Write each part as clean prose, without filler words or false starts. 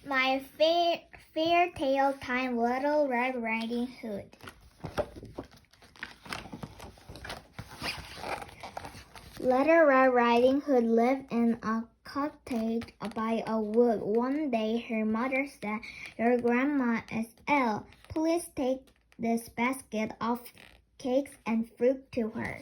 My fair tale time, Little Red Riding Hood. Little Red Riding Hood lived in a cottage by a wood. One day her mother said, "Your grandma is ill. Please take this basket of cakes and fruit to her."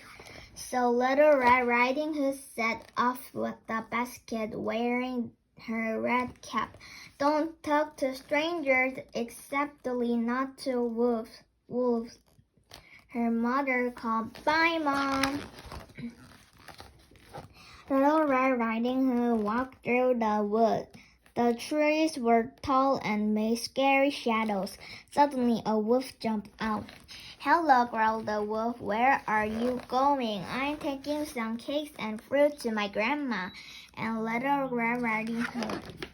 So Little Red Riding Hood set off with the basket, wearing her red cap. "Don't talk to strangers, especially not to wolves," her mother called. "Bye, Mom." Little Red Riding Hood walked through the wood. The trees were tall and made scary shadows. Suddenly a wolf jumped out. "Hello," growled the wolf. "Where are you going?" "I'm taking some cakes and fruit to my grandma and Little Red Riding Hood."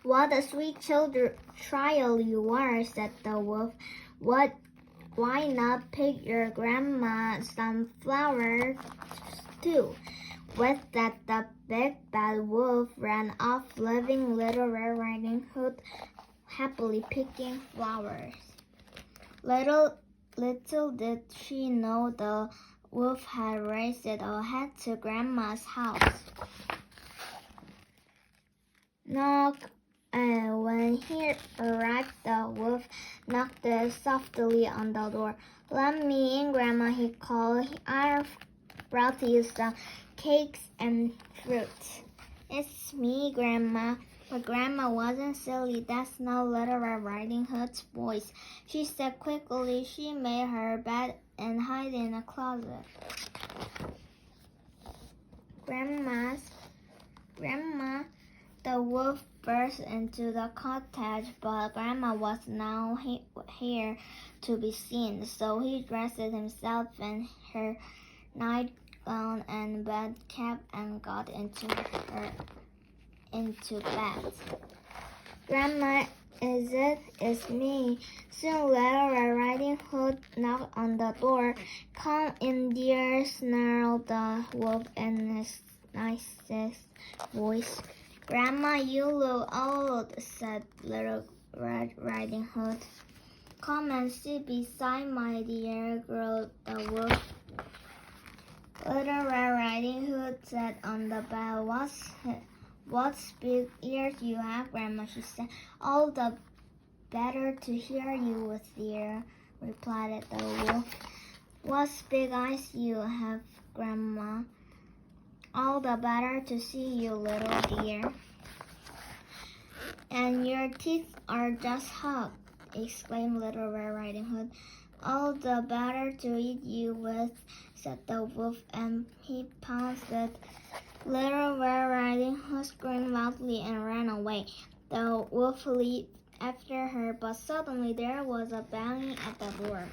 "What a sweet child you are," said the wolf. Why not pick your grandma some flowers too?" With that, the big bad wolf ran off, leaving Little Red Riding Hood happily picking flowers. Little did she know the wolf had raced ahead to Grandma's house. Knock. When he arrived, the wolf knocked softly on the door. "Let me in, Grandma," he called. "I've brought you some cakes and fruit." "It's me, Grandma." But Grandma wasn't silly. That's not Little Red Riding Hood's voice. She said quickly. She made her bed and hid in a closet. Grandma, the wolf burst into the cottage, but Grandma was now here to be seen, so he dressed himself in her nightgown and bed cap and got into bed. "Grandma, it's me." Soon Little Red Riding Hood knocked on the door. "Come in, dear," snarled the wolf in his nicest voice. "Grandma, you look old," said Little Red Riding Hood. "Come and sit beside my dear," growled the wolf. Little Red Riding Hood sat on the bed. What big ears you have, Grandma," she said. "All the better to hear you with, dear," replied the wolf. "What big eyes you have, Grandma." "All the better to see you, little dear." "And your teeth are just hugged," exclaimed Little Red Riding Hood. "All the better to eat you with," said the wolf, and he pounced it. Little Red Riding Hood screamed loudly and ran away. The wolf leaped after her, but suddenly there was a banging at the door.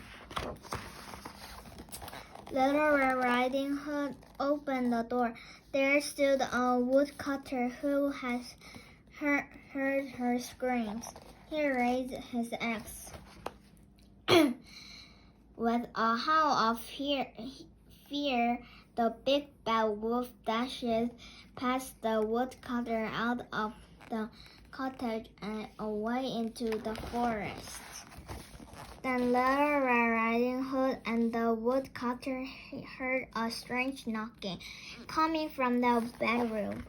Little Red Riding Hood opened the door. There stood a woodcutter who had heard her screams. He raised his axe. With a howl of fear, the big bad wolf dashed past the woodcutter out of the cottage and away into the forest. Then Little Red Riding Hood and the woodcutter heard a strange knocking coming from the bedroom.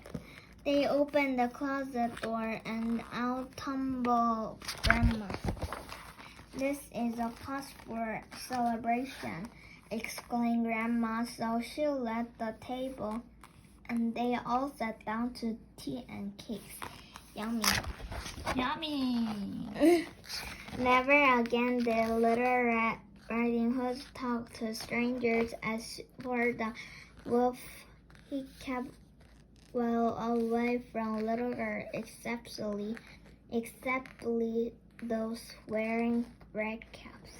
They opened the closet door and out tumbled Grandma. "This is a cause for celebration," exclaimed Grandma, so she led the table, and they all sat down to tea and cakes. Yummy. Yummy. Never again did Little Red Riding Hood talk to strangers. As for the wolf, he kept well away from little girls, exceptly those wearing red caps.